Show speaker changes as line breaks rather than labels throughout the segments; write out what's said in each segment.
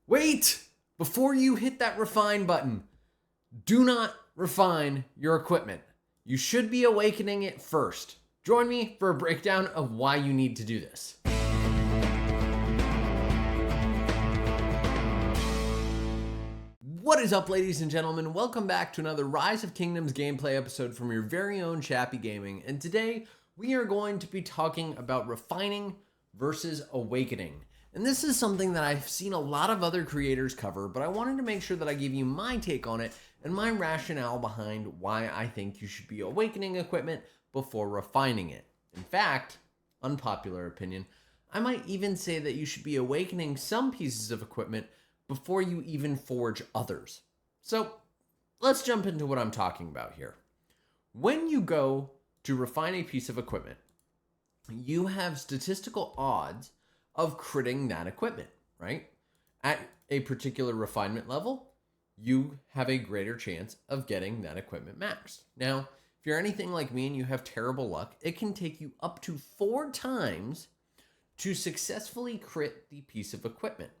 Wait! Before you hit that refine button, do not refine your equipment. You should be awakening it first. Join me for a breakdown of why you need to do this. What is up, ladies and gentlemen? Welcome back to another Rise of Kingdoms gameplay episode from your very own Chappy Gaming. And today we are going to be talking about refining versus awakening. And this is something that I've seen a lot of other creators cover, but I wanted to make sure that I give you my take on it and my rationale behind why I think you should be awakening equipment before refining it. In fact, unpopular opinion, I might even say that you should be awakening some pieces of equipment before you even forge others. So let's jump into what I'm talking about here. When you go to refine a piece of equipment, you have statistical odds of critting that equipment, right? At a particular refinement level, you have a greater chance of getting that equipment maxed. Now, if you're anything like me and you have terrible luck, it can take you up to 4 times to successfully crit the piece of equipment.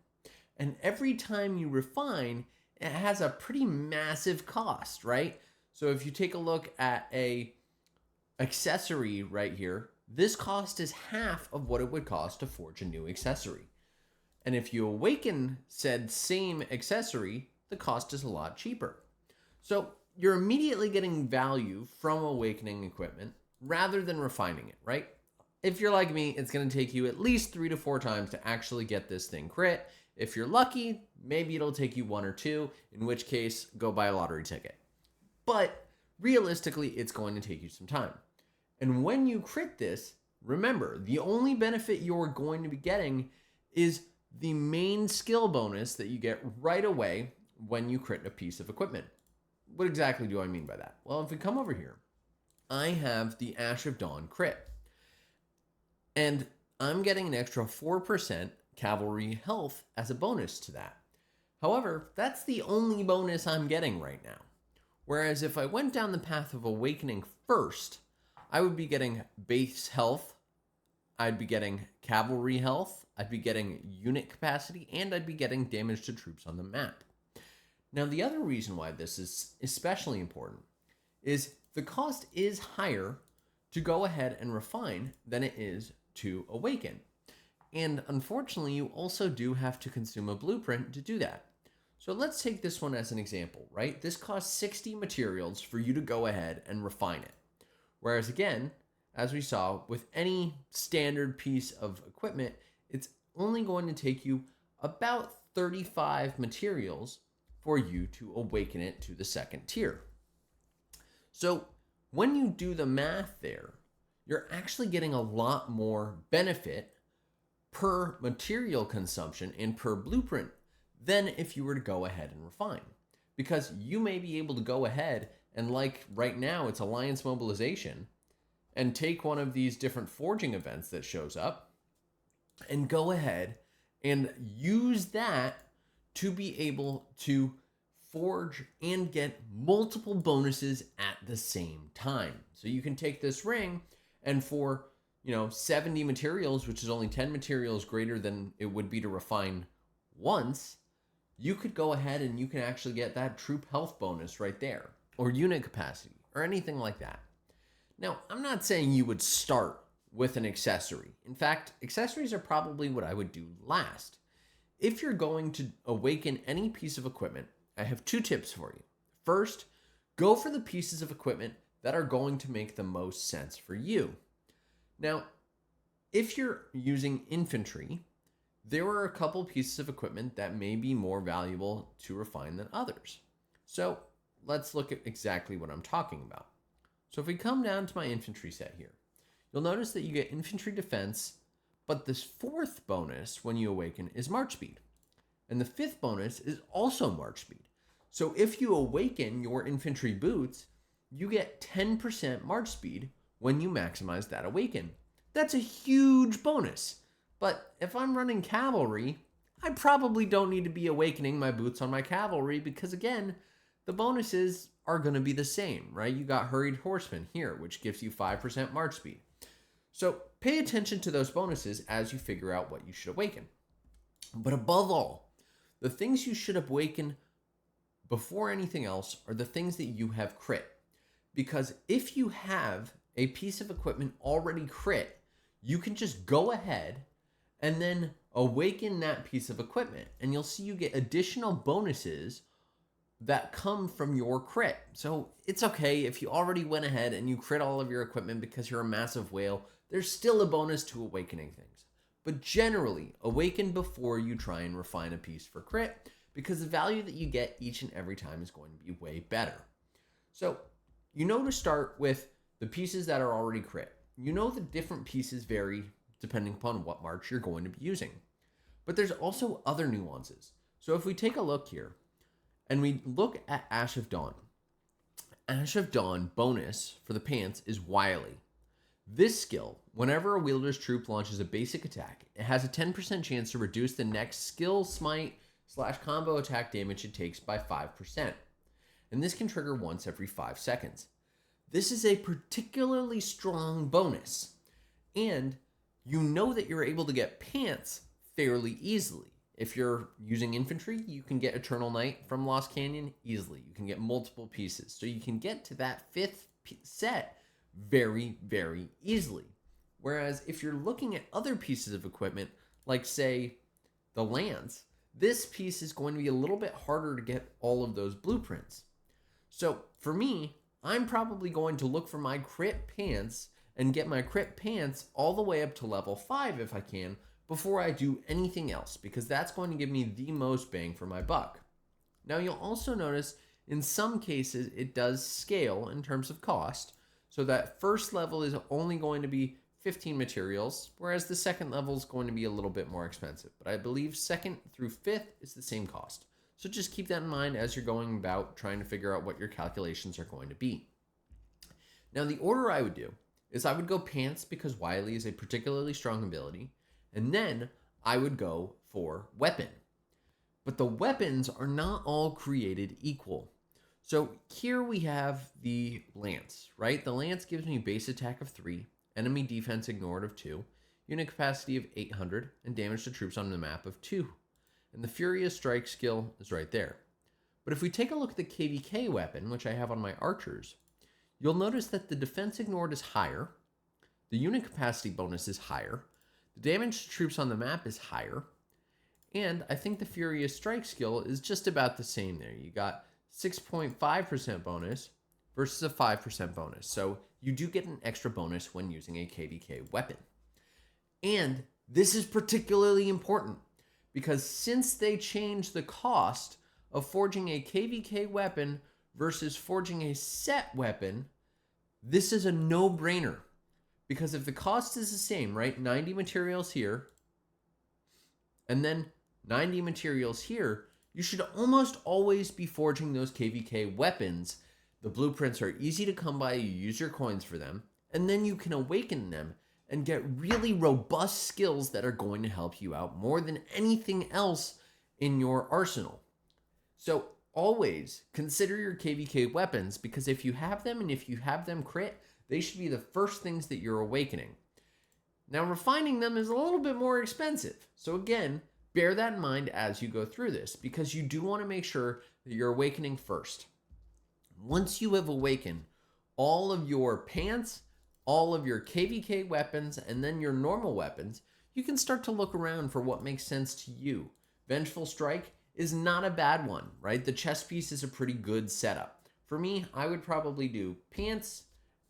And every time you refine, it has a pretty massive cost, right? So if you take a look at a accessory right here, this cost is half of what it would cost to forge a new accessory. And if you awaken said same accessory, the cost is a lot cheaper. So you're immediately getting value from awakening equipment rather than refining it, right? If you're like me, it's going to take you at least 3 to 4 times to actually get this thing crit. If you're lucky, maybe it'll take you 1 or 2, in which case, go buy a lottery ticket. But realistically, it's going to take you some time. And when you crit this, remember, the only benefit you're going to be getting is the main skill bonus that you get right away when you crit a piece of equipment. What exactly do I mean by that? Well, if we come over here, I have the Ash of Dawn crit. And I'm getting an extra 4% cavalry health as a bonus to that. However, that's the only bonus I'm getting right now. Whereas if I went down the path of awakening first, I would be getting base health, I'd be getting cavalry health, I'd be getting unit capacity, and I'd be getting damage to troops on the map. Now, the other reason why this is especially important is the cost is higher to go ahead and refine than it is to awaken. And unfortunately, you also do have to consume a blueprint to do that. So let's take this one as an example, right? This costs 60 materials for you to go ahead and refine it. Whereas again, as we saw, with any standard piece of equipment, it's only going to take you about 35 materials for you to awaken it to the second tier. So when you do the math there, you're actually getting a lot more benefit per material consumption and per blueprint than if you were to go ahead and refine. Because you may be able to go ahead and, like right now, it's Alliance Mobilization, and take one of these different forging events that shows up and go ahead and use that to be able to forge and get multiple bonuses at the same time. So you can take this ring and for 70 materials, which is only 10 materials greater than it would be to refine once, you could go ahead and you can actually get that troop health bonus right there, or unit capacity, or anything like that. Now, I'm not saying you would start with an accessory. In fact, accessories are probably what I would do last. If you're going to awaken any piece of equipment, I have 2 tips for you. First, go for the pieces of equipment that are going to make the most sense for you. Now, if you're using infantry, there are a couple pieces of equipment that may be more valuable to refine than others. So let's look at exactly what I'm talking about. So if we come down to my infantry set here, you'll notice that you get infantry defense, but this 4th bonus when you awaken is march speed. And the 5th bonus is also march speed. So if you awaken your infantry boots, you get 10% march speed when you maximize that awaken. That's a huge bonus. But if I'm running cavalry, I probably don't need to be awakening my boots on my cavalry because, again, the bonuses are going to be the same, right? You got hurried horsemen here, which gives you 5% march speed. So pay attention to those bonuses as you figure out what you should awaken. But above all, The things you should awaken before anything else are the things that you have crit. Because if you have a piece of equipment already crit, you can just go ahead and then awaken that piece of equipment. And you'll see you get additional bonuses that come from your crit. So it's okay if you already went ahead and you crit all of your equipment because you're a massive whale. There's still a bonus to awakening things. But generally, awaken before you try and refine a piece for crit, because the value that you get each and every time is going to be way better. So you know to start with the pieces that are already crit. You know the different pieces vary depending upon what march you're going to be using. But there's also other nuances. So if we take a look here and we look at Ash of Dawn bonus for the pants is Wily. This skill, whenever a wielder's troop launches a basic attack, it has a 10% chance to reduce the next skill, smite, / combo attack damage it takes by 5%. And this can trigger once every 5 seconds. This is a particularly strong bonus. And you know that you're able to get pants fairly easily. If you're using infantry, you can get Eternal Night from Lost Canyon easily. You can get multiple pieces. So you can get to that 5th set very, very easily. Whereas if you're looking at other pieces of equipment, like say the lance, this piece is going to be a little bit harder to get all of those blueprints. So for me, I'm probably going to look for my crit pants and get my crit pants all the way up to level 5 if I can, before I do anything else, because that's going to give me the most bang for my buck. Now you'll also notice in some cases it does scale in terms of cost. So that first level is only going to be 15 materials, whereas the second level is going to be a little bit more expensive. But I believe 2nd through 5th is the same cost. So just keep that in mind as you're going about trying to figure out what your calculations are going to be. Now the order I would do is I would go pants because Wily is a particularly strong ability, and then I would go for weapon. But the weapons are not all created equal. So here we have the lance, right? The lance gives me base attack of 3, enemy defense ignored of 2, unit capacity of 800, and damage to troops on the map of 2. And the Furious Strike skill is right there. But if we take a look at the KVK weapon, which I have on my archers, you'll notice that the defense ignored is higher, the unit capacity bonus is higher, the damage to troops on the map is higher, and I think the Furious Strike skill is just about the same there. You got 6.5% bonus versus a 5% bonus. So you do get an extra bonus when using a KVK weapon. And this is particularly important because since they changed the cost of forging a KVK weapon versus forging a set weapon, this is a no-brainer. Because if the cost is the same, right, 90 materials here, and then 90 materials here, you should almost always be forging those KVK weapons. The blueprints are easy to come by, you use your coins for them, and then you can awaken them and get really robust skills that are going to help you out more than anything else in your arsenal. So always consider your KVK weapons, because if you have them and if you have them crit, they should be the first things that you're awakening. Now refining them is a little bit more expensive. So again, bear that in mind as you go through this, because you do want to make sure that you're awakening first. Once you have awakened all of your pants, all of your KVK weapons, and then your normal weapons, you can start to look around for what makes sense to you. Vengeful Strike is not a bad one, right? The chest piece is a pretty good setup. For me, I would probably do pants,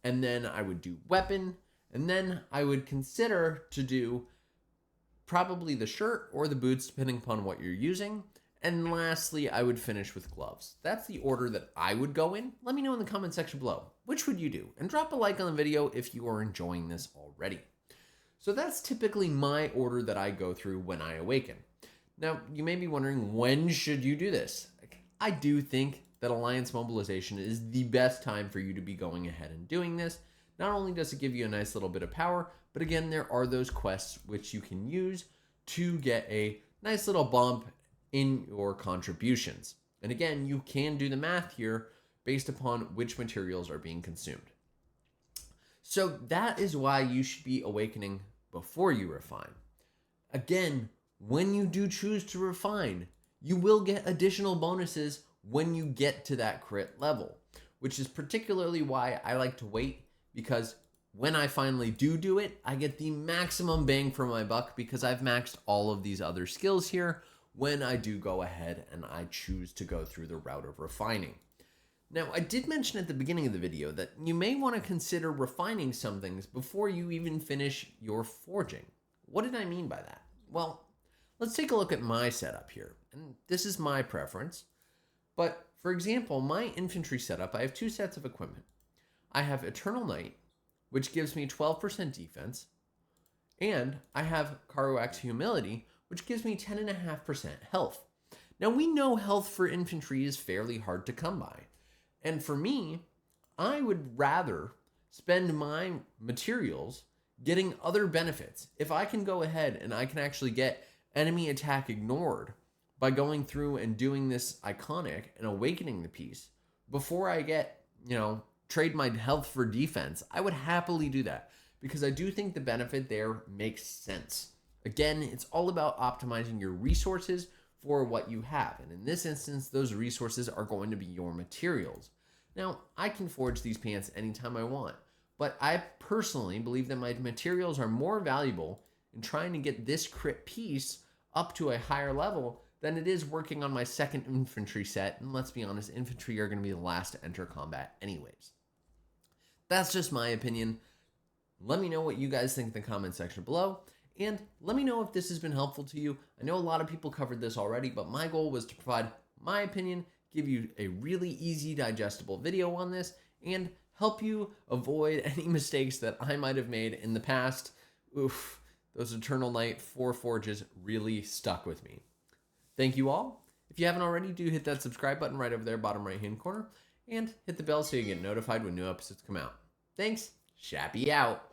and then I would do weapon, and then I would consider to do probably the shirt or the boots, depending upon what you're using. And lastly, I would finish with gloves. That's the order that I would go in. Let me know in the comment section below. Which would you do? And drop a like on the video if you are enjoying this already. So that's typically my order that I go through when I awaken. Now, you may be wondering, when should you do this? I do think that Alliance Mobilization is the best time for you to be going ahead and doing this. Not only does it give you a nice little bit of power, but again, there are those quests which you can use to get a nice little bump in your contributions. And again, you can do the math here based upon which materials are being consumed. So that is why you should be awakening before you refine. Again, when you do choose to refine, you will get additional bonuses when you get to that crit level, which is particularly why I like to wait, because when I finally do it, I get the maximum bang for my buck because I've maxed all of these other skills here when I do go ahead and I choose to go through the route of refining. Now, I did mention at the beginning of the video that you may want to consider refining some things before you even finish your forging. What did I mean by that? Well, let's take a look at my setup here. And this is my preference. But for example, my infantry setup, I have two sets of equipment. I have Eternal Knight, which gives me 12% defense, and I have Karuak's Humility, which gives me 10.5% health. Now, we know health for infantry is fairly hard to come by. And for me, I would rather spend my materials getting other benefits. If I can go ahead and I can actually get enemy attack ignored by going through and doing this iconic and awakening the piece before I get, trade my health for defense, I would happily do that because I do think the benefit there makes sense. Again, it's all about optimizing your resources for what you have. And in this instance, those resources are going to be your materials. Now, I can forge these pants anytime I want, but I personally believe that my materials are more valuable in trying to get this crit piece up to a higher level than it is working on my second infantry set. And let's be honest, infantry are going to be the last to enter combat anyways. That's just my opinion. Let me know what you guys think in the comment section below. And let me know if this has been helpful to you. I know a lot of people covered this already, but my goal was to provide my opinion, give you a really easy digestible video on this, and help you avoid any mistakes that I might have made in the past. Oof, those Eternal Knight 4 forges really stuck with me. Thank you all. If you haven't already, do hit that subscribe button right over there, bottom right hand corner, and hit the bell so you get notified when new episodes come out. Thanks, Shappy out.